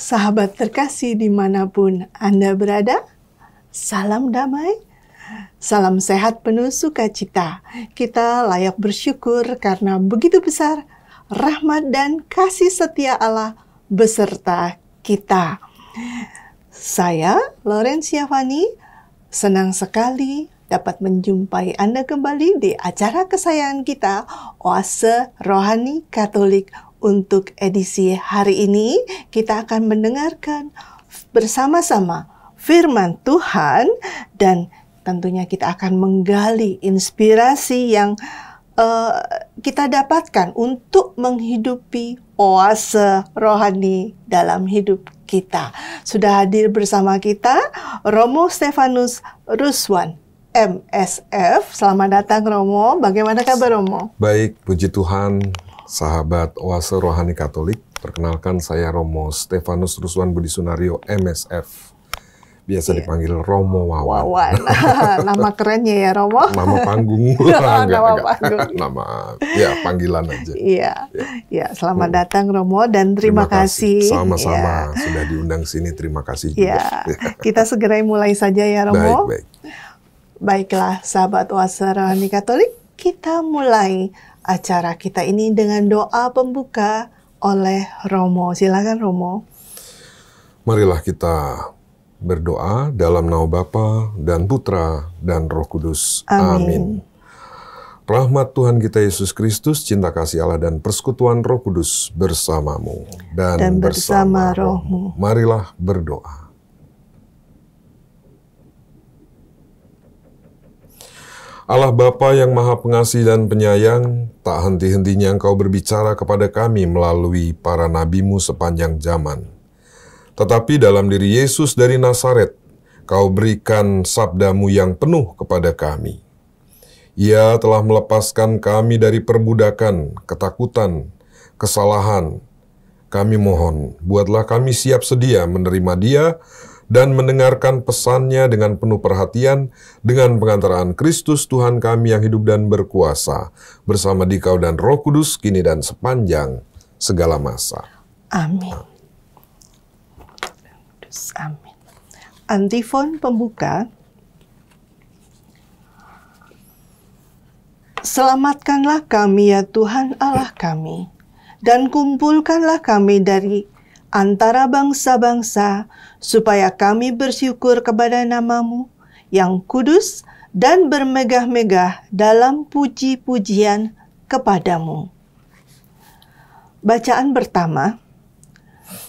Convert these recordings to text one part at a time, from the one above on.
Sahabat terkasih dimanapun Anda berada, salam damai, salam sehat penuh sukacita. Kita layak bersyukur karena begitu besar rahmat dan kasih setia Allah beserta kita. Saya, Laurencia Fani, senang sekali dapat menjumpai Anda kembali di acara kesayangan kita, Oase Rohani Katolik. Untuk edisi hari ini, kita akan mendengarkan bersama-sama firman Tuhan dan tentunya kita akan menggali inspirasi yang kita dapatkan untuk menghidupi oase rohani dalam hidup kita. Sudah hadir bersama kita Romo Stefanus Ruswan, MSF. Selamat datang Romo. Bagaimana kabar Romo? Baik, puji Tuhan. Sahabat Oase Rohani Katolik, perkenalkan saya Romo Stefanus Ruswan Budi Sunario, MSF. Biasa dipanggil Romo Wawan. Wawan. Nama kerennya ya Romo? Nama panggung. Nama ya panggilan aja. Iya. Selamat datang Romo dan terima kasih. Sama-sama sudah diundang sini, terima kasih juga. Kita segera mulai saja ya Romo. Baik. Baiklah sahabat Oase Rohani Katolik, kita mulai acara kita ini dengan doa pembuka oleh Romo. Silakan Romo. Marilah kita berdoa dalam nama Bapa dan Putra dan Roh Kudus. Amin. Rahmat Tuhan kita Yesus Kristus, cinta kasih Allah dan persekutuan Roh Kudus bersamamu dan bersama rohmu. Marilah berdoa. Allah Bapa yang Maha Pengasih dan Penyayang, tak henti-hentinya Engkau berbicara kepada kami melalui para nabi-Mu sepanjang zaman. Tetapi dalam diri Yesus dari Nazaret, Kau berikan sabda-Mu yang penuh kepada kami. Ia telah melepaskan kami dari perbudakan, ketakutan, kesalahan. Kami mohon, buatlah kami siap sedia menerima Dia dan mendengarkan pesannya dengan penuh perhatian dengan pengantaraan Kristus Tuhan kami yang hidup dan berkuasa bersama Dikau dan Roh Kudus kini dan sepanjang segala masa. Amin. Amin. Antifon pembuka. Selamatkanlah kami ya Tuhan Allah kami, dan kumpulkanlah kami dari antara bangsa-bangsa, supaya kami bersyukur kepada nama-Mu yang kudus dan bermegah-megah dalam puji-pujian kepadamu. Bacaan pertama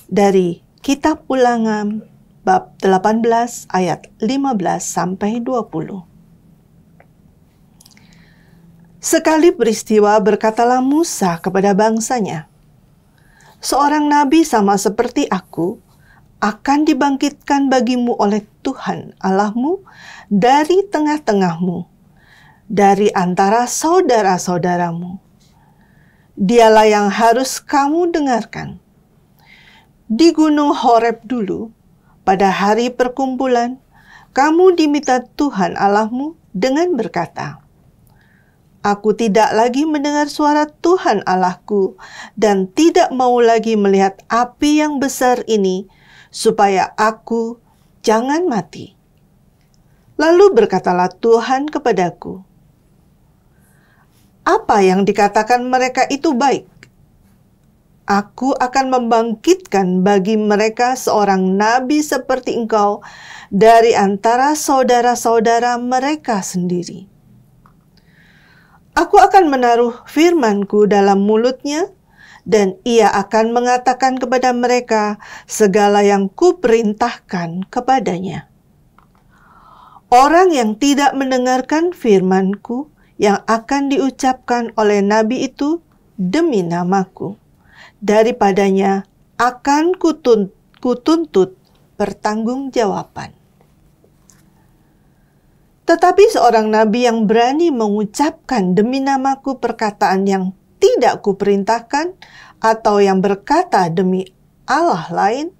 dari Kitab Ulangan bab 18 ayat 15 sampai 20. Sekali peristiwa berkatalah Musa kepada bangsanya, "Seorang nabi sama seperti aku akan dibangkitkan bagimu oleh Tuhan Allahmu dari tengah-tengahmu, dari antara saudara-saudaramu. Dialah yang harus kamu dengarkan. Di Gunung Horeb dulu, pada hari perkumpulan, kamu diminta Tuhan Allahmu dengan berkata, Aku tidak lagi mendengar suara Tuhan Allahku dan tidak mau lagi melihat api yang besar ini, supaya aku jangan mati. Lalu berkatalah Tuhan kepadaku, apa yang dikatakan mereka itu baik. Aku akan membangkitkan bagi mereka seorang nabi seperti engkau dari antara saudara-saudara mereka sendiri. Aku akan menaruh firman-Ku dalam mulutnya, dan ia akan mengatakan kepada mereka segala yang Kuperintahkan kepadanya. Orang yang tidak mendengarkan firman-Ku yang akan diucapkan oleh nabi itu demi nama-Ku, daripadanya akan kutuntut pertanggungjawaban. Tetapi seorang nabi yang berani mengucapkan demi nama-Ku perkataan yang tidak Kuperintahkan, atau yang berkata demi Allah lain,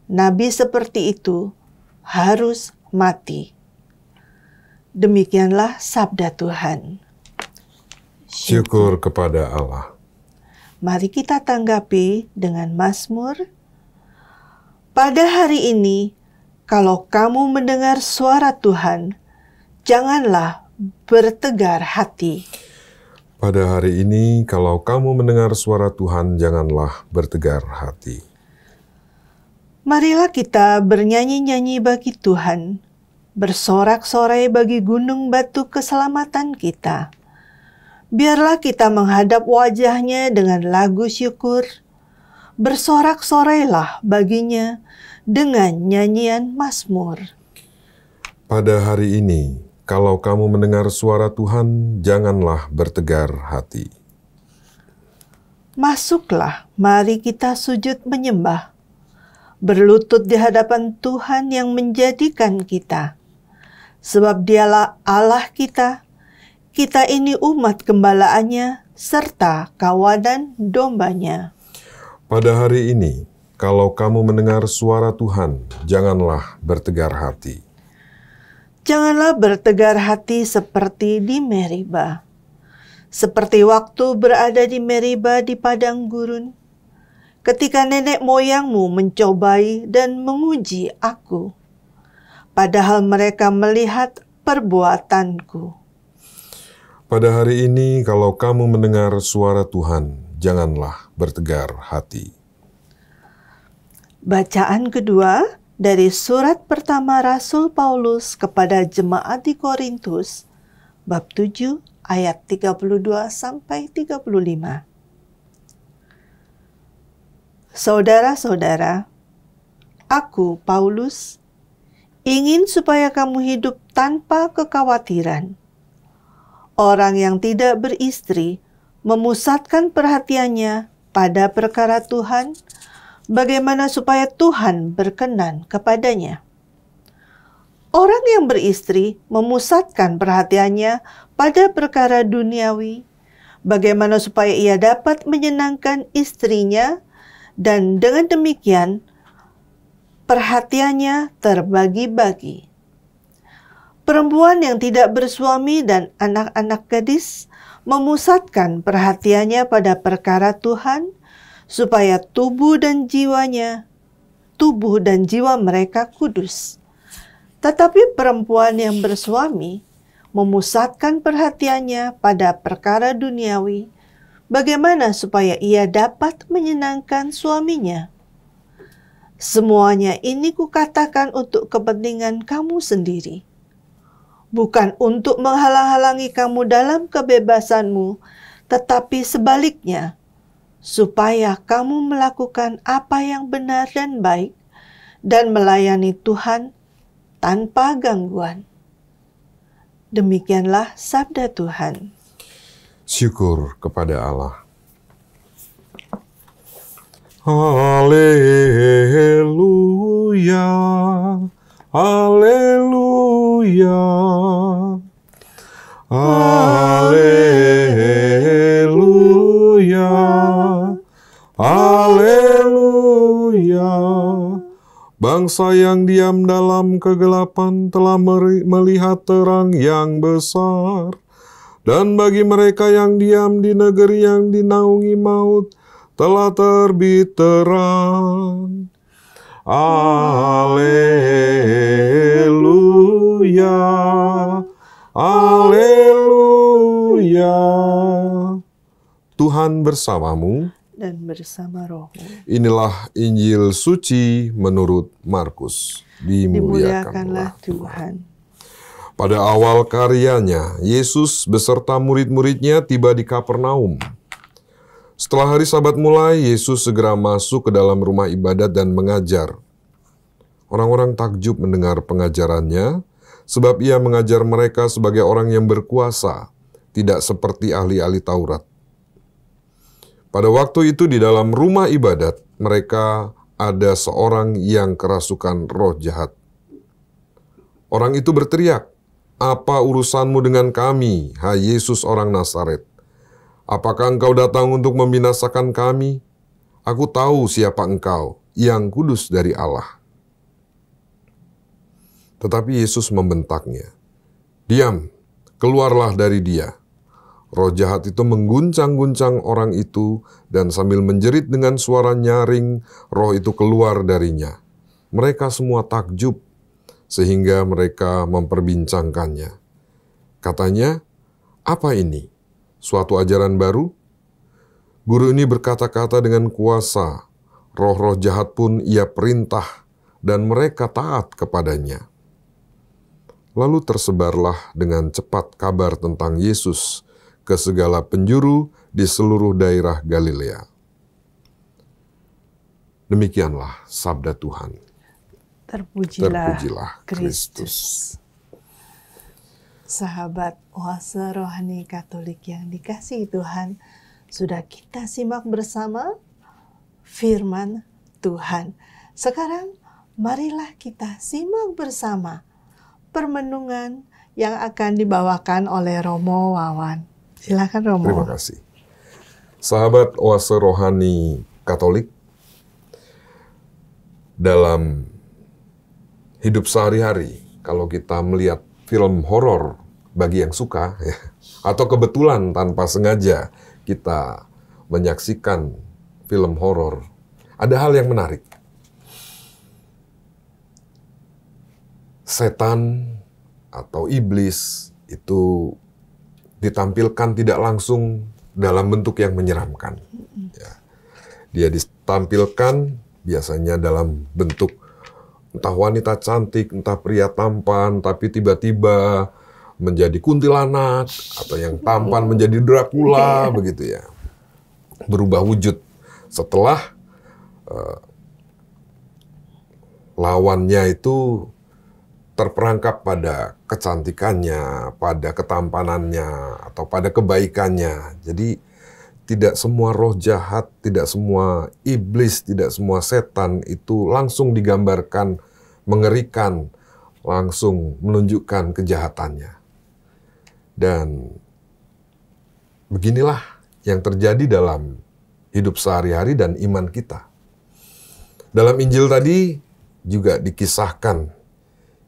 nabi seperti itu harus mati. Demikianlah sabda Tuhan. Syukur kepada Allah. Mari kita tanggapi dengan Mazmur Pada hari ini, kalau kamu mendengar suara Tuhan, janganlah bertegar hati. Pada hari ini, kalau kamu mendengar suara Tuhan, janganlah bertegar hati. Marilah kita bernyanyi-nyanyi bagi Tuhan, bersorak-sorai bagi gunung batu keselamatan kita. Biarlah kita menghadap wajah-Nya dengan lagu syukur, bersorak-sorailah baginya dengan nyanyian mazmur. Pada hari ini, kalau kamu mendengar suara Tuhan, janganlah bertegar hati. Masuklah, mari kita sujud menyembah, berlutut di hadapan Tuhan yang menjadikan kita. Sebab Dialah Allah kita ini umat gembalaannya, serta kawanan dombanya. Pada hari ini, kalau kamu mendengar suara Tuhan, janganlah bertegar hati. Janganlah bertegar hati seperti di Meriba, seperti waktu berada di Meriba di padang gurun, ketika nenek moyangmu mencobai dan menguji aku, padahal mereka melihat perbuatanku. Pada hari ini, kalau kamu mendengar suara Tuhan, janganlah bertegar hati. Bacaan kedua dari surat pertama Rasul Paulus kepada jemaat di Korintus, bab 7 ayat 32 sampai 35. Saudara-saudara, aku, Paulus, ingin supaya kamu hidup tanpa kekhawatiran. Orang yang tidak beristri memusatkan perhatiannya pada perkara Tuhan, bagaimana supaya Tuhan berkenan kepadanya. Orang yang beristri memusatkan perhatiannya pada perkara duniawi, bagaimana supaya ia dapat menyenangkan istrinya, dan dengan demikian perhatiannya terbagi-bagi. Perempuan yang tidak bersuami dan anak-anak gadis memusatkan perhatiannya pada perkara Tuhan, supaya tubuh dan jiwa mereka kudus. Tetapi perempuan yang bersuami memusatkan perhatiannya pada perkara duniawi, bagaimana supaya ia dapat menyenangkan suaminya. Semuanya ini kukatakan untuk kepentingan kamu sendiri, bukan untuk menghalang-halangi kamu dalam kebebasanmu, tetapi sebaliknya, supaya kamu melakukan apa yang benar dan baik, dan melayani Tuhan tanpa gangguan. Demikianlah sabda Tuhan. Syukur kepada Allah. Haleluya, haleluya, haleluya, haleluya. Bangsa yang diam dalam kegelapan telah melihat terang yang besar. Dan bagi mereka yang diam di negeri yang dinaungi maut, telah terbit terang. Alleluia, alleluia. Tuhan bersamamu Dan bersama rohmu. Inilah Injil suci menurut Markus. Dimuliakanlah Tuhan. Pada awal karyanya, Yesus beserta murid-muridnya tiba di Kapernaum. Setelah hari Sabat mulai, Yesus segera masuk ke dalam rumah ibadat dan mengajar. Orang-orang takjub mendengar pengajarannya, sebab ia mengajar mereka sebagai orang yang berkuasa, tidak seperti ahli-ahli Taurat. Pada waktu itu di dalam rumah ibadat, mereka ada seorang yang kerasukan roh jahat. Orang itu berteriak, "Apa urusanmu dengan kami, hai Yesus orang Nazaret? Apakah engkau datang untuk membinasakan kami? Aku tahu siapa engkau, yang kudus dari Allah." Tetapi Yesus membentaknya, "Diam, keluarlah dari dia." Roh jahat itu mengguncang-guncang orang itu, dan sambil menjerit dengan suara nyaring, roh itu keluar darinya. Mereka semua takjub sehingga mereka memperbincangkannya. Katanya, "Apa ini? Suatu ajaran baru? Guru ini berkata-kata dengan kuasa, roh-roh jahat pun ia perintah, dan mereka taat kepadanya." Lalu tersebarlah dengan cepat kabar tentang Yesus ke segala penjuru di seluruh daerah Galilea. Demikianlah sabda Tuhan. Terpujilah Kristus. Sahabat Oase Rohani Katolik yang dikasihi Tuhan, sudah kita simak bersama firman Tuhan. Sekarang marilah kita simak bersama permenungan yang akan dibawakan oleh Romo Wawan. Silakan Romo. Terima kasih. Sahabat Oase Rohani Katolik, dalam hidup sehari-hari, kalau kita melihat film horor bagi yang suka, ya, atau kebetulan tanpa sengaja kita menyaksikan film horor, ada hal yang menarik. Setan atau iblis itu ditampilkan tidak langsung dalam bentuk yang menyeramkan. Ya. Dia ditampilkan biasanya dalam bentuk entah wanita cantik, entah pria tampan, tapi tiba-tiba menjadi kuntilanak, atau yang tampan menjadi Dracula, begitu ya. Berubah wujud setelah lawannya itu terperangkap pada kecantikannya, pada ketampanannya, atau pada kebaikannya. Jadi tidak semua roh jahat, tidak semua iblis, tidak semua setan itu langsung digambarkan mengerikan, langsung menunjukkan kejahatannya. Dan beginilah yang terjadi dalam hidup sehari-hari dan iman kita. Dalam Injil tadi juga dikisahkan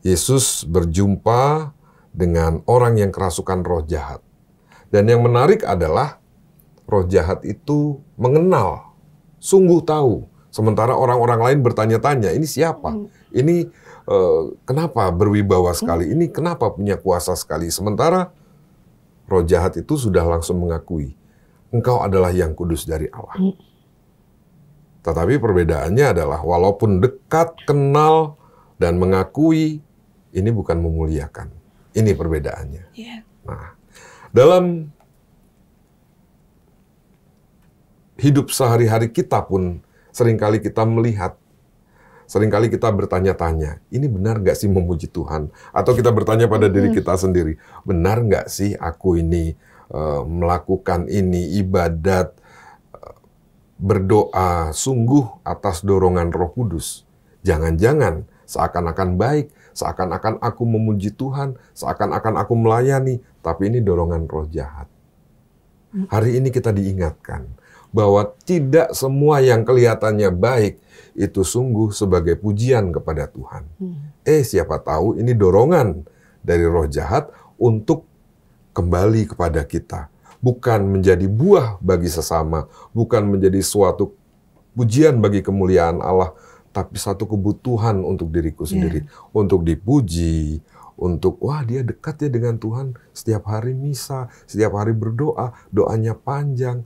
Yesus berjumpa dengan orang yang kerasukan roh jahat. Dan yang menarik adalah roh jahat itu mengenal, sungguh tahu. Sementara orang-orang lain bertanya-tanya, ini siapa? Ini kenapa berwibawa sekali? Ini kenapa punya kuasa sekali? Sementara roh jahat itu sudah langsung mengakui, engkau adalah yang kudus dari Allah. Tetapi perbedaannya adalah walaupun dekat, kenal, dan mengakui, ini bukan memuliakan. Ini perbedaannya. Nah, dalam hidup sehari-hari kita pun seringkali kita melihat, seringkali kita bertanya-tanya, ini benar nggak sih memuji Tuhan? Atau kita bertanya pada diri kita sendiri, benar nggak sih aku ini melakukan ini, ibadat, berdoa sungguh atas dorongan Roh Kudus? Jangan-jangan seakan-akan baik, seakan-akan aku memuji Tuhan, seakan-akan aku melayani, tapi ini dorongan roh jahat. Hari ini kita diingatkan bahwa tidak semua yang kelihatannya baik itu sungguh sebagai pujian kepada Tuhan. Siapa tahu ini dorongan dari roh jahat untuk kembali kepada kita. Bukan menjadi buah bagi sesama, bukan menjadi suatu pujian bagi kemuliaan Allah, tapi satu kebutuhan untuk diriku sendiri. Untuk dipuji, untuk, wah dia dekat ya dengan Tuhan, setiap hari misa, setiap hari berdoa, doanya panjang.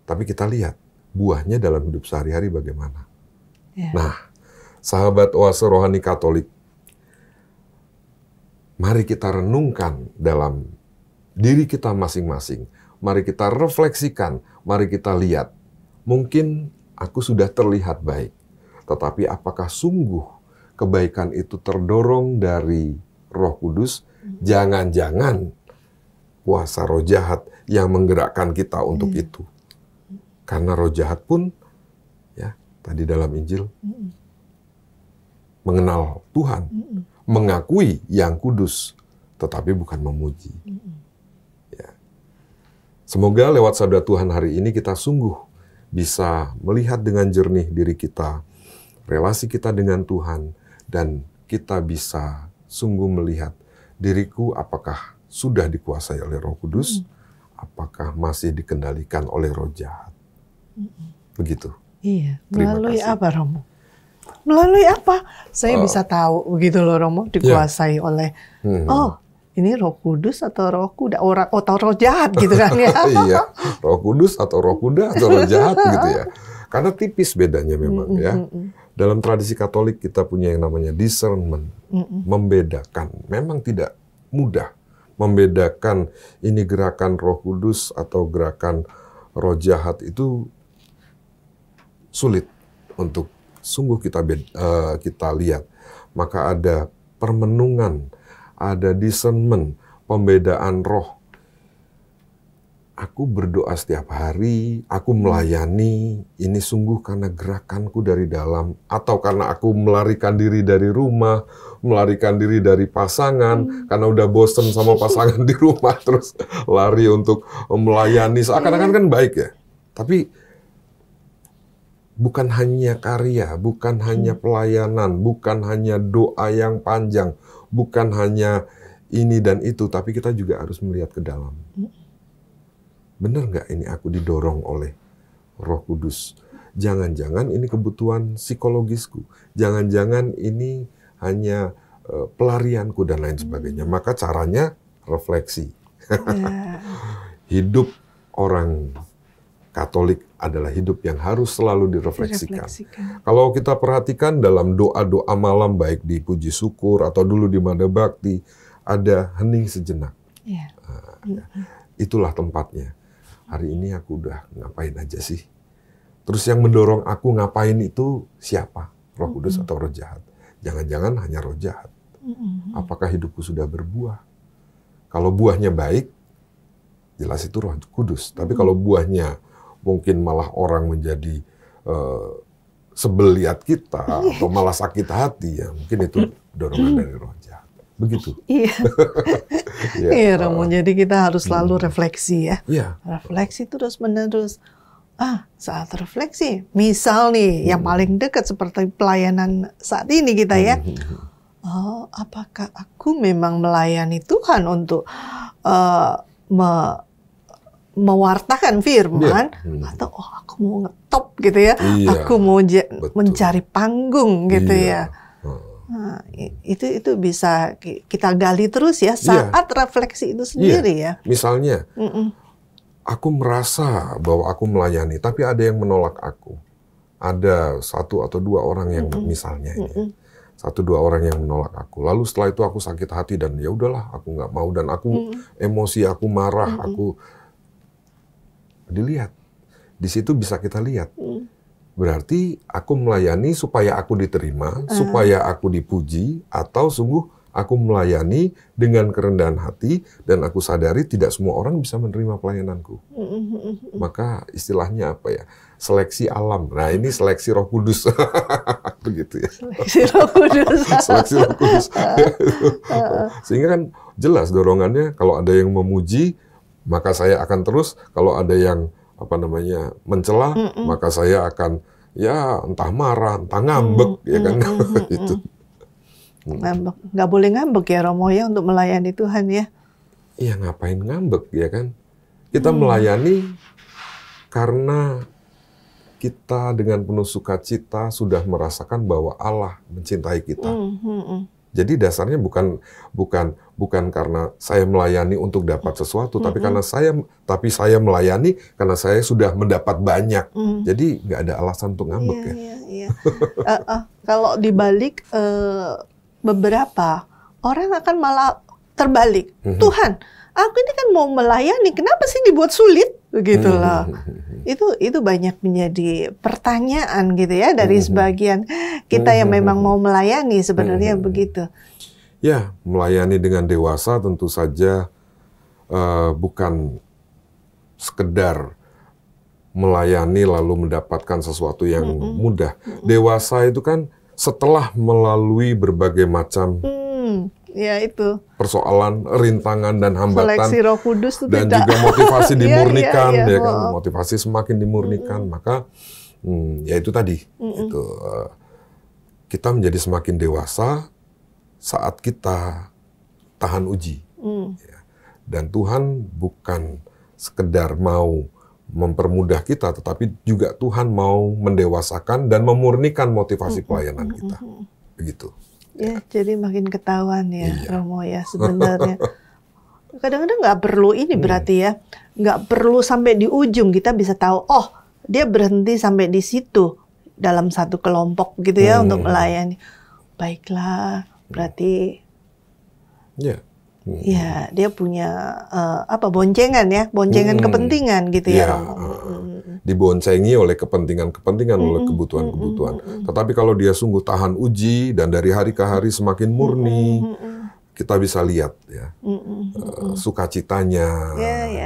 Tapi kita lihat buahnya dalam hidup sehari-hari bagaimana. Nah, sahabat Oase Rohani Katolik, mari kita renungkan dalam diri kita masing-masing. Mari kita refleksikan, mari kita lihat. Mungkin aku sudah terlihat baik, tetapi apakah sungguh kebaikan itu terdorong dari Roh Kudus? Jangan-jangan kuasa roh jahat yang menggerakkan kita untuk itu. Karena roh jahat pun, ya tadi dalam Injil, mengenal Tuhan, mengakui yang kudus, tetapi bukan memuji. Ya. Semoga lewat sabda Tuhan hari ini kita sungguh bisa melihat dengan jernih diri kita, relasi kita dengan Tuhan, dan kita bisa sungguh melihat diriku apakah sudah dikuasai oleh Roh Kudus, apakah masih dikendalikan oleh roh jahat. Begitu. Iya, melalui apa Romo? Melalui apa? Saya bisa tahu begitu loh Romo, dikuasai oleh oh, ini Roh Kudus atau Roh Kuda, atau Roh Jahat gitu kan ya. Iya, Roh Kudus atau Roh Kuda atau Roh Jahat gitu ya. Karena tipis bedanya memang ya. Dalam tradisi Katolik kita punya yang namanya discernment, membedakan. Memang tidak mudah membedakan ini gerakan Roh Kudus atau gerakan Roh Jahat, itu sulit untuk sungguh kita lihat. Maka ada permenungan, ada discernment, pembedaan roh. Aku berdoa setiap hari, aku melayani, ini sungguh karena gerakanku dari dalam, atau karena aku melarikan diri dari rumah, melarikan diri dari pasangan, karena udah bosen sama pasangan di rumah, terus lari untuk melayani. Seakan-akan kan baik ya. Tapi bukan hanya karya, bukan hanya pelayanan, bukan hanya doa yang panjang, bukan hanya ini dan itu, tapi kita juga harus melihat ke dalam. Benar nggak ini aku didorong oleh Roh Kudus? Jangan-jangan ini kebutuhan psikologisku, jangan-jangan ini hanya pelarianku dan lain sebagainya. Maka caranya refleksi. Hidup orang Katolik adalah hidup yang harus selalu direfleksikan. Kalau kita perhatikan dalam doa-doa malam, baik di puji syukur atau dulu di Mada Bakti, ada hening sejenak. Itulah tempatnya. Hari ini aku udah ngapain aja sih? Terus yang mendorong aku ngapain itu siapa? Roh Kudus atau Roh Jahat? Jangan-jangan hanya Roh Jahat. Apakah hidupku sudah berbuah? Kalau buahnya baik, jelas itu Roh Kudus. Tapi kalau buahnya mungkin malah orang menjadi sebel lihat kita atau malah sakit hati, ya mungkin itu dorongan dari Roh Jahat. Begitu. Iya. Iya, Romo. Jadi kita harus selalu refleksi ya. Iya. Refleksi terus-menerus. Saat refleksi, misal nih yang paling dekat seperti pelayanan saat ini kita ya. Oh, apakah aku memang melayani Tuhan untuk mewartakan firman, atau aku mau ngetop gitu ya, aku mau mencari panggung gitu ya. Nah, itu bisa kita gali terus ya saat refleksi itu sendiri ya. Misalnya, aku merasa bahwa aku melayani, tapi ada yang menolak aku. Ada 1 atau 2 orang yang misalnya ini. 1, 2 orang yang menolak aku. Lalu setelah itu aku sakit hati dan ya udahlah, aku nggak mau dan aku emosi, aku marah, aku dilihat. Di situ bisa kita lihat. Berarti aku melayani supaya aku diterima, supaya aku dipuji, atau sungguh aku melayani dengan kerendahan hati dan aku sadari tidak semua orang bisa menerima pelayananku. Maka istilahnya apa ya? Seleksi alam. Nah, ini seleksi Roh Kudus. Begitu ya. Seleksi Roh Kudus. Seleksi Roh Kudus. Sehingga kan jelas dorongannya, kalau ada yang memuji, maka saya akan terus. Kalau ada yang mencela, maka saya akan ya entah marah, entah ngambek, ya kan. Itu. Ngambek. Nggak boleh ngambek ya Romo ya untuk melayani Tuhan ya. Iya, ngapain ngambek ya kan? Kita melayani karena kita dengan penuh sukacita sudah merasakan bahwa Allah mencintai kita. Jadi dasarnya bukan karena saya melayani untuk dapat sesuatu, tapi saya melayani karena saya sudah mendapat banyak. Jadi nggak ada alasan untuk ngambek ya. Iya. Kalau dibalik, beberapa orang akan malah terbalik. Tuhan, aku ini kan mau melayani, kenapa sih dibuat sulit? Begitulah. Itu banyak menjadi pertanyaan gitu ya dari sebagian kita yang memang mau melayani sebenarnya begitu. Ya, melayani dengan dewasa tentu saja bukan sekedar melayani lalu mendapatkan sesuatu yang mudah. Dewasa itu kan setelah melalui berbagai macam ya itu persoalan, rintangan dan hambatan, seleksi Roh Kudus itu dan juga motivasi dimurnikan, ya kan, motivasi semakin dimurnikan, maka ya itu tadi, itu kita menjadi semakin dewasa saat kita tahan uji, ya. Dan Tuhan bukan sekedar mau mempermudah kita, tetapi juga Tuhan mau mendewasakan dan memurnikan motivasi pelayanan kita. Begitu. Ya, jadi makin ketahuan ya, Iya. Romo ya sebenarnya. Kadang-kadang nggak perlu ini berarti ya, nggak perlu sampai di ujung kita bisa tahu, oh dia berhenti sampai di situ dalam satu kelompok gitu ya untuk melayani. Baiklah, berarti Ya. ya dia punya boncengan ya, boncengan kepentingan gitu ya, Ya, Romo. diboncengi oleh kepentingan-kepentingan, oleh kebutuhan-kebutuhan. Tetapi kalau dia sungguh tahan uji dan dari hari ke hari semakin murni, kita bisa lihat ya sukacitanya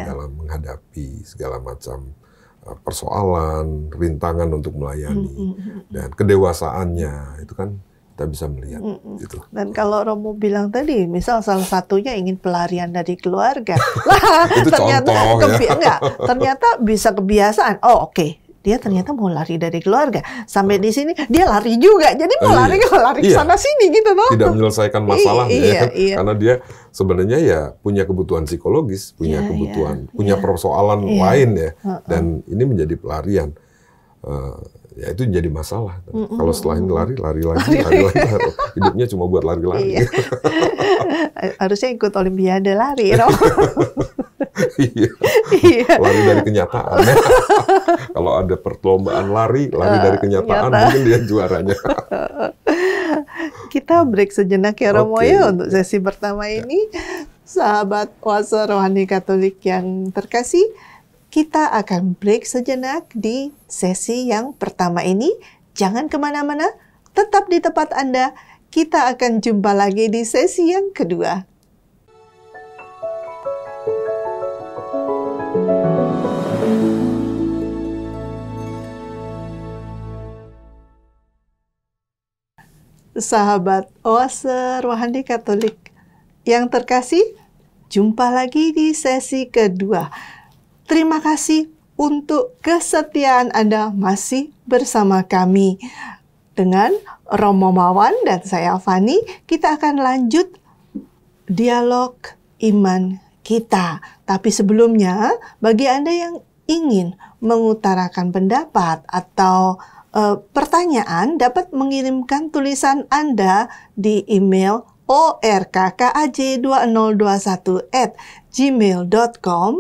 dalam menghadapi segala macam persoalan, rintangan untuk melayani, dan kedewasaannya itu kan kita bisa melihat. Gitu. Dan kalau Romo bilang tadi, misal salah satunya ingin pelarian dari keluarga, lah Itu ternyata contoh, ya. ternyata bisa kebiasaan. Oh oke, dia ternyata mau lari dari keluarga. Sampai di sini dia lari juga, jadi mau lari ke sana sini gitu loh. Tidak menyelesaikan masalahnya, Iya. karena dia sebenarnya ya punya kebutuhan psikologis, punya kebutuhan, punya persoalan lain ya, dan ini menjadi pelarian. Ya itu jadi masalah. Kalau setelah ini lari lagi, hidupnya cuma buat lari-lari. Iya. Harusnya ikut Olimpiade lari, Romo. Iya. Lari dari kenyataan. Kalau ada perlombaan lari dari kenyataan, mungkin dia juaranya. Kita break sejenak ya, Romo ya, untuk sesi pertama ini. Sahabat Oase Rohani Katolik yang terkasih, kita akan break sejenak di sesi yang pertama ini. Jangan kemana-mana, tetap di tempat Anda. Kita akan jumpa lagi di sesi yang kedua. Sahabat Oase Rohani Katolik yang terkasih, jumpa lagi di sesi kedua. Terima kasih untuk kesetiaan Anda masih bersama kami. Dengan Romo Mawan dan saya Fani, kita akan lanjut dialog iman kita. Tapi sebelumnya, bagi Anda yang ingin mengutarakan pendapat atau pertanyaan, dapat mengirimkan tulisan Anda di email orkkaj2021@gmail.com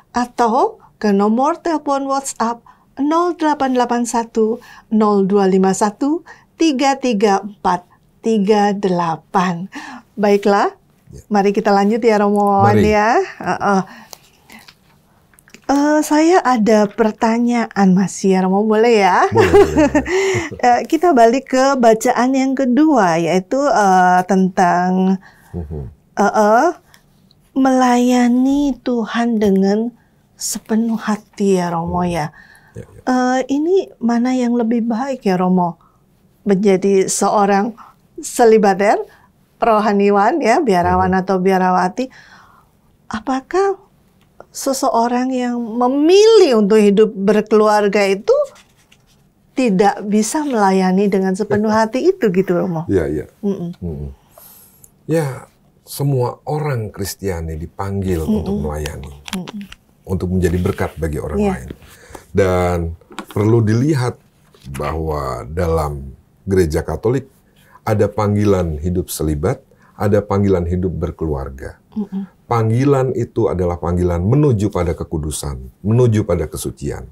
atau ke nomor telepon WhatsApp 0881 0251 33438. Baiklah, mari kita lanjut ya, Romo ya. Saya ada pertanyaan masih ya, Romo, boleh ya? Boleh. Kita balik ke bacaan yang kedua, yaitu tentang melayani Tuhan dengan sepenuh hati ya, Romo ya. Ini mana yang lebih baik ya, Romo? Menjadi seorang selibater, rohaniwan ya, biarawan atau biarawati. Apakah seseorang yang memilih untuk hidup berkeluarga itu tidak bisa melayani dengan sepenuh hati itu gitu, Romo? Iya. Ya, semua orang Kristiani dipanggil untuk melayani. Untuk menjadi berkat bagi orang lain. Dan perlu dilihat bahwa dalam gereja Katolik ada panggilan hidup selibat, ada panggilan hidup berkeluarga. Panggilan itu adalah panggilan menuju pada kekudusan, menuju pada kesucian.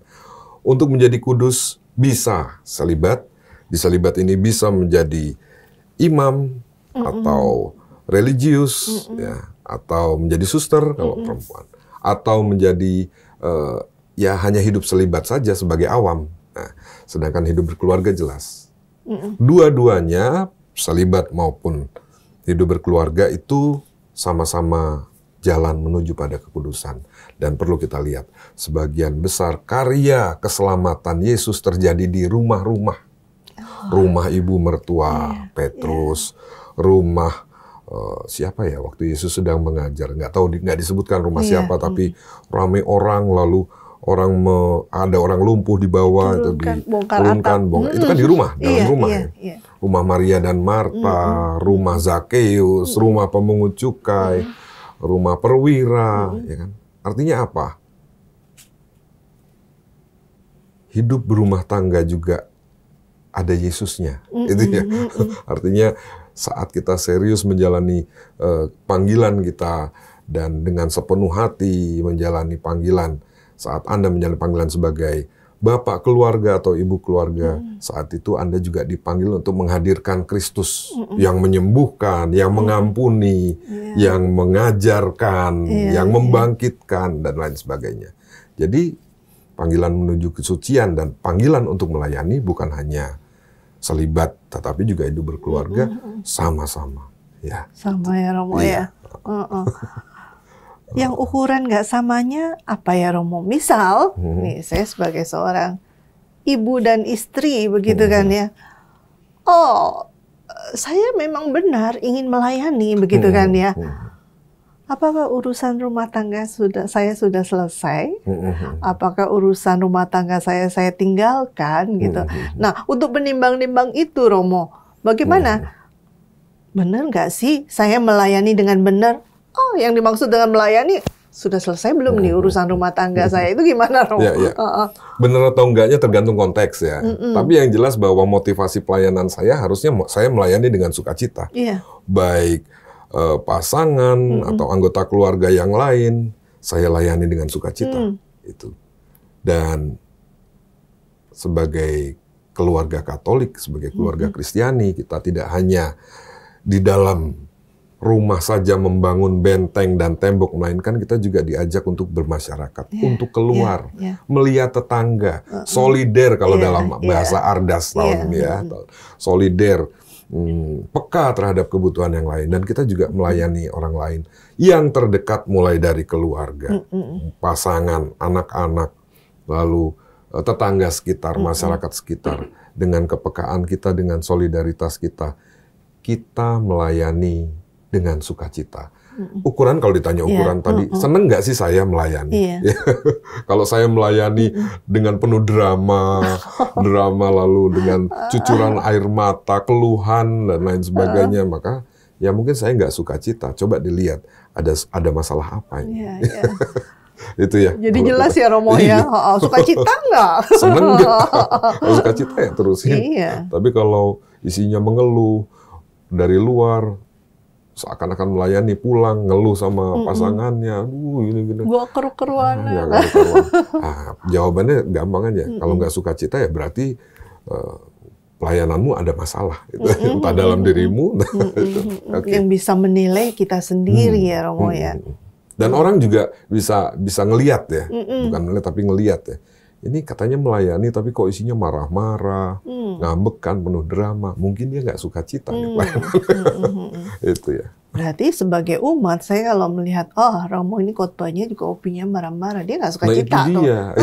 Untuk menjadi kudus bisa selibat, di selibat ini bisa menjadi imam atau religius, ya, atau menjadi suster kalau perempuan. Atau menjadi ya hanya hidup selibat saja sebagai awam. Nah, sedangkan hidup berkeluarga jelas. Dua-duanya, selibat maupun hidup berkeluarga itu sama-sama jalan menuju pada kekudusan. Dan perlu kita lihat, sebagian besar karya keselamatan Yesus terjadi di rumah-rumah. Rumah ibu mertua Petrus, rumah siapa ya waktu Yesus sedang mengajar, nggak disebutkan rumah siapa, tapi ramai orang, lalu ada orang lumpuh di bawah, Turunkan, itu kan di rumah, dalam rumah ya. Rumah Maria dan Marta, rumah Zakeus, rumah pemungut cukai, rumah perwira, ya kan? Artinya apa? hidup berumah tangga juga ada Yesusnya. Itu ya. Artinya saat kita serius menjalani panggilan kita dan dengan sepenuh hati menjalani panggilan, saat Anda menjalani panggilan sebagai bapak keluarga atau ibu keluarga, saat itu Anda juga dipanggil untuk menghadirkan Kristus yang menyembuhkan, yang mengampuni, yang mengajarkan, yang membangkitkan, dan lain sebagainya. Jadi panggilan menuju kesucian dan panggilan untuk melayani bukan hanya selibat, tetapi juga hidup berkeluarga sama-sama. Ya. Sama ya Romo ya. Yang ukuran nggak samanya apa ya Romo? Misal, nih saya sebagai seorang ibu dan istri begitu kan ya. Oh, saya memang benar ingin melayani begitu kan ya. Apakah urusan rumah tangga saya sudah selesai? Apakah urusan rumah tangga saya tinggalkan gitu? Nah, untuk menimbang-nimbang itu Romo, bagaimana? Benar nggak sih saya melayani dengan benar? Oh, yang dimaksud dengan melayani sudah selesai belum nih urusan rumah tangga saya, itu gimana Romo? Benar atau enggaknya tergantung konteks ya. Tapi yang jelas bahwa motivasi pelayanan saya harusnya saya melayani dengan sukacita. Baik pasangan atau anggota keluarga yang lain, saya layani dengan sukacita. Itu. Dan sebagai keluarga Katolik, sebagai keluarga Kristiani, kita tidak hanya di dalam rumah saja membangun benteng dan tembok, melainkan kita juga diajak untuk bermasyarakat, untuk keluar, melihat tetangga, solider kalau dalam bahasa Ardas tahun ini ya, solider, peka terhadap kebutuhan yang lain, dan kita juga melayani orang lain yang terdekat mulai dari keluarga, pasangan, anak-anak, lalu tetangga sekitar, masyarakat sekitar, dengan kepekaan kita, dengan solidaritas kita melayani dengan sukacita. Ukuran, kalau ditanya ukuran tadi, seneng nggak sih saya melayani? Kalau saya melayani dengan penuh drama lalu dengan cucuran air mata, keluhan dan lain sebagainya, maka ya mungkin saya nggak sukacita. Coba dilihat ada masalah apa ini. Itu ya. Jadi jelas ya Romo ya. Sukacita nggak? Seneng nggak? Sukacita ya terusin. Tapi kalau isinya mengeluh dari luar, seakan-akan melayani, pulang ngeluh sama pasangannya, gini. Gua keru-keruan. Jawabannya gampang aja. Kalau nggak sukacita ya berarti pelayananmu ada masalah, entah dalam dirimu. Yang bisa menilai kita sendiri ya Romo ya. Dan orang juga bisa ngelihat ya, bukan melihat tapi ngelihat ya. Ini katanya melayani tapi kok isinya marah-marah, ngambekan, penuh drama. Mungkin dia nggak suka cita. Itu ya. Berarti sebagai umat, saya kalau melihat, Romo ini khotbahnya juga opinya marah-marah, dia nggak suka cita. Itu dia.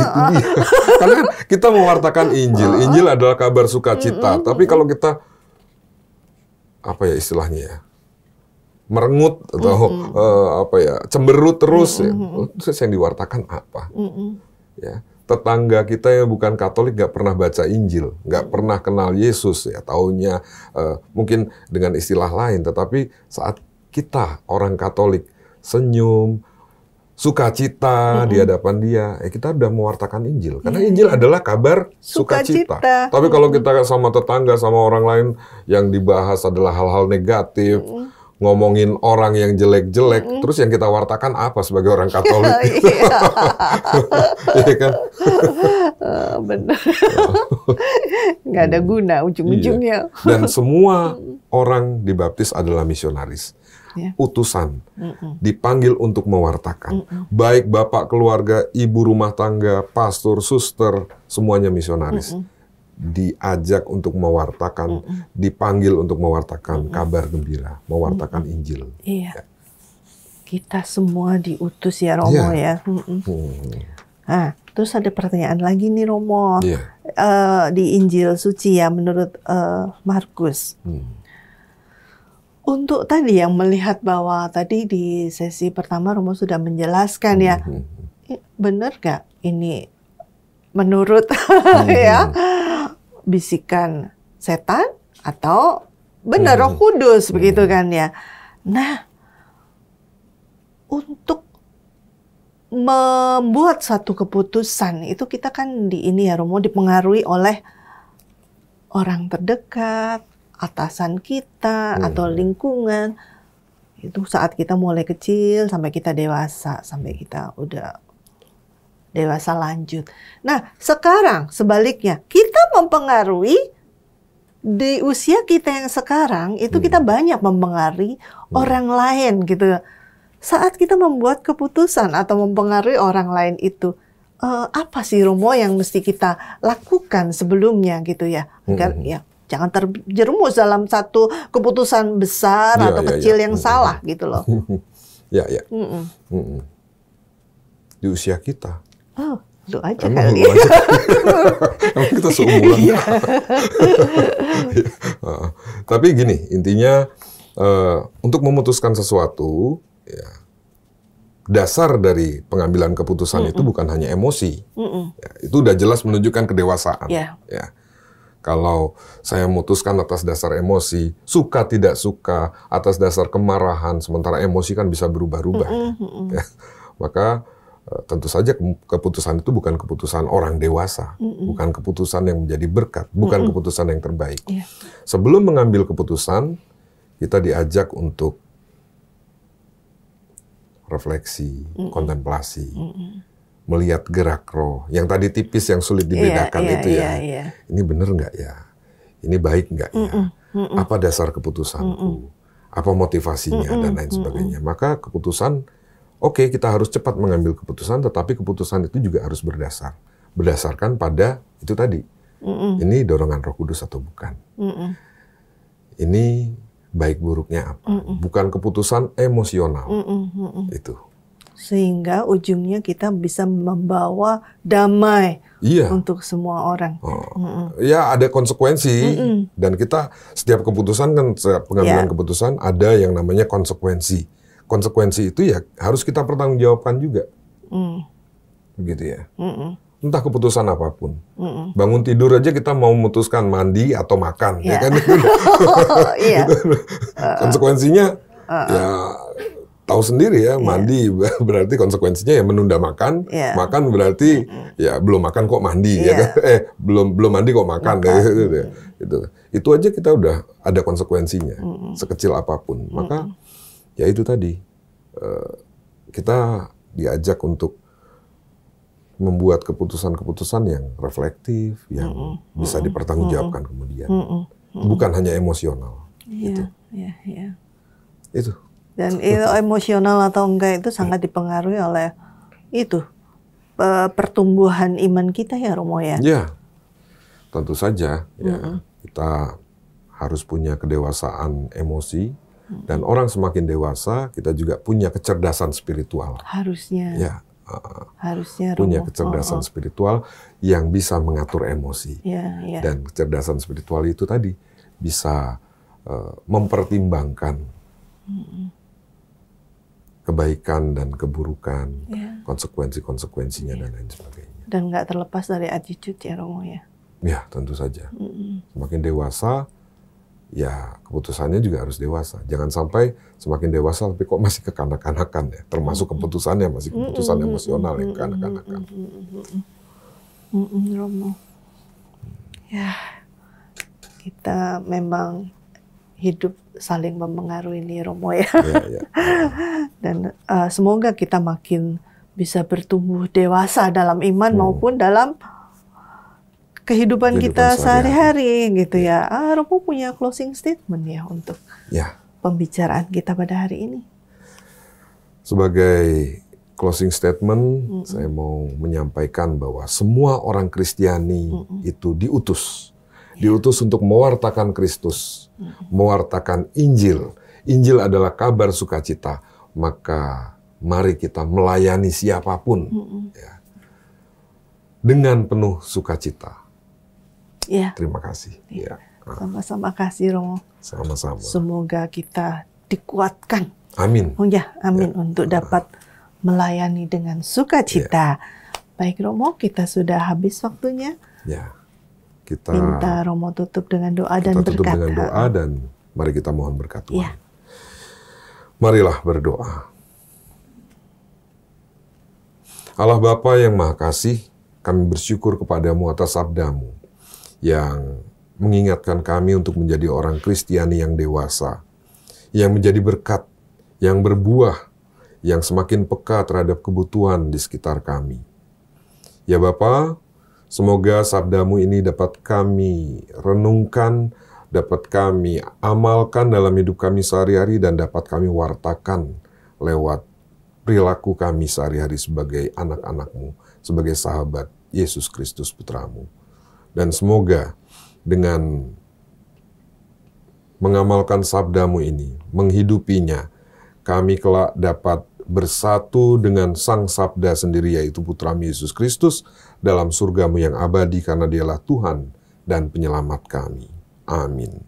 Karena kita mewartakan Injil. Injil adalah kabar sukacita. Tapi kalau kita, apa ya istilahnya ya, merengut atau cemberut terus, terus yang diwartakan apa? Ya. Tetangga kita yang bukan Katolik nggak pernah baca Injil, nggak pernah kenal Yesus, ya taunya mungkin dengan istilah lain. Tetapi saat kita orang Katolik senyum, sukacita di hadapan dia, kita udah mewartakan Injil. Karena Injil adalah kabar sukacita. Tapi kalau kita sama tetangga, sama orang lain yang dibahas adalah hal-hal negatif, ngomongin orang yang jelek-jelek, terus yang kita wartakan apa sebagai orang Katolik? Iya kan? Benar. Nggak ada guna ujung-ujungnya. Dan semua orang dibaptis adalah misionaris. Utusan, dipanggil untuk mewartakan. Baik bapak keluarga, ibu rumah tangga, pastor, suster, semuanya misionaris. Diajak untuk mewartakan, dipanggil untuk mewartakan kabar gembira, mewartakan Injil. Iya. Kita semua diutus ya Romo ya. Nah, terus ada pertanyaan lagi nih Romo. Di Injil suci ya menurut Markus. Untuk tadi yang melihat bahwa tadi di sesi pertama Romo sudah menjelaskan ya, benar nggak ini menurut ya bisikan setan atau benar Roh Kudus begitu kan ya. Nah, untuk membuat satu keputusan itu kita kan Romo, dipengaruhi oleh orang terdekat, atasan kita, atau lingkungan. Itu saat kita mulai kecil sampai kita dewasa, sampai kita udah dewasa lanjut. Nah, sekarang sebaliknya, kita mempengaruhi di usia kita yang sekarang, itu kita banyak mempengaruhi orang lain gitu. Saat kita membuat keputusan atau mempengaruhi orang lain itu, apa sih Romo yang mesti kita lakukan sebelumnya gitu ya? Agar ya jangan terjerumus dalam satu keputusan besar atau kecil yang salah gitu loh. Ya. Di usia kita. Oh, lu aja kali. Emang kita seumuran. Tapi gini, intinya untuk memutuskan sesuatu, ya, dasar dari pengambilan keputusan itu bukan hanya emosi. Ya, itu udah jelas menunjukkan kedewasaan. Ya. Kalau saya memutuskan atas dasar emosi, suka tidak suka, atas dasar kemarahan, sementara emosi kan bisa berubah-ubah. Ya. Maka tentu saja keputusan itu bukan keputusan orang dewasa, bukan keputusan yang menjadi berkat, bukan keputusan yang terbaik. Sebelum mengambil keputusan, kita diajak untuk refleksi, kontemplasi, melihat gerak roh. Yang tadi tipis, yang sulit dibedakan itu ya. Ini benar nggak ya? Ini baik nggak ya? Apa dasar keputusanku? Apa motivasinya dan lain sebagainya? Maka keputusan, oke, kita harus cepat mengambil keputusan, tetapi keputusan itu juga harus berdasarkan pada itu tadi. Ini dorongan Roh Kudus atau bukan? Ini baik buruknya apa? Bukan keputusan emosional. Itu. Sehingga ujungnya kita bisa membawa damai untuk semua orang. Ya, ada konsekuensi. Dan kita, setiap keputusan kan, setiap pengambilan keputusan ada yang namanya konsekuensi. Konsekuensi itu ya harus kita pertanggungjawabkan juga. Begitu ya. Entah keputusan apapun. Bangun tidur aja kita mau memutuskan mandi atau makan. Ya kan? Konsekuensinya ya tahu sendiri ya, mandi berarti konsekuensinya ya menunda makan. Makan berarti ya belum makan kok mandi. Ya kan? Belum mandi kok makan. Itu aja kita udah ada konsekuensinya. Sekecil apapun. Maka ya itu tadi, kita diajak untuk membuat keputusan-keputusan yang reflektif, yang bisa dipertanggungjawabkan kemudian. Bukan hanya emosional. Itu. Dan itu emosional atau enggak itu sangat dipengaruhi oleh itu, pertumbuhan iman kita ya Romo ya? Ya, tentu saja. Ya, kita harus punya kedewasaan emosi. Dan orang semakin dewasa, kita juga punya kecerdasan spiritual. Harusnya. Ya, harusnya punya kecerdasan spiritual yang bisa mengatur emosi. Dan kecerdasan spiritual itu tadi bisa mempertimbangkan kebaikan dan keburukan, konsekuensi-konsekuensinya dan lain sebagainya. Dan nggak terlepas dari attitude ya Romo ya? Ya, tentu saja. Semakin dewasa, ya keputusannya juga harus dewasa. Jangan sampai semakin dewasa tapi kok masih kekanak-kanakan ya. Termasuk keputusannya masih keputusan emosional yang kekanak-kanakan. Romo. Ya, kita memang hidup saling mempengaruhi nih Romo ya. Dan semoga kita makin bisa bertumbuh dewasa dalam iman maupun dalam kehidupan kita sehari-hari gitu ya. Romo punya closing statement ya untuk pembicaraan kita pada hari ini. Sebagai closing statement, saya mau menyampaikan bahwa semua orang Kristiani itu diutus. Diutus untuk mewartakan Kristus, mewartakan Injil. Injil adalah kabar sukacita. Maka mari kita melayani siapapun ya, dengan penuh sukacita. Terima kasih. Sama-sama kasih Romo. Sama-sama. Semoga kita dikuatkan. Amin. Amin untuk dapat melayani dengan sukacita. Baik Romo, kita sudah habis waktunya. Kita minta Romo tutup dengan doa dan berkat. Tutup dengan doa dan mari kita mohon berkat Tuhan. Marilah berdoa. Allah Bapa yang Maha Kasih, kami bersyukur kepadamu atas sabdamu yang mengingatkan kami untuk menjadi orang Kristiani yang dewasa, yang menjadi berkat, yang berbuah, yang semakin peka terhadap kebutuhan di sekitar kami. Ya Bapa, semoga sabdamu ini dapat kami renungkan, dapat kami amalkan dalam hidup kami sehari-hari, dan dapat kami wartakan lewat perilaku kami sehari-hari sebagai anak-anak-Mu, sebagai sahabat Yesus Kristus Putra-Mu. Dan semoga dengan mengamalkan sabdamu ini, menghidupinya, kami kelak dapat bersatu dengan Sang Sabda sendiri, yaitu Putra-Mu Yesus Kristus, dalam surga-Mu yang abadi, karena Dialah Tuhan dan Penyelamat kami. Amin.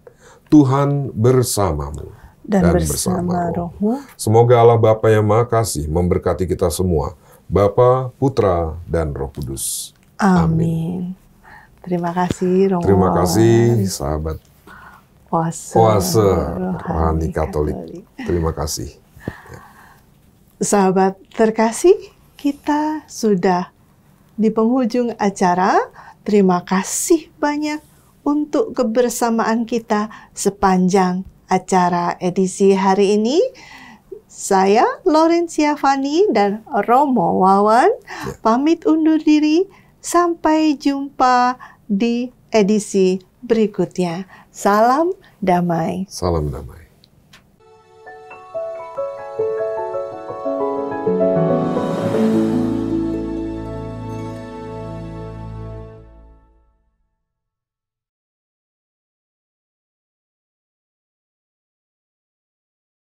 Tuhan bersamamu dan bersama rohmu. Semoga Allah Bapa yang Maha Kasih memberkati kita semua, Bapa, Putra, dan Roh Kudus. Amin. Terima kasih, Romo. Terima kasih, sahabat Oase Rohani Katolik. Terima kasih. Sahabat terkasih, kita sudah di penghujung acara. Terima kasih banyak untuk kebersamaan kita sepanjang acara edisi hari ini. Saya, Laurencia Fani dan Romo Wawan, pamit undur diri. Sampai jumpa di edisi berikutnya. Salam damai. Salam damai.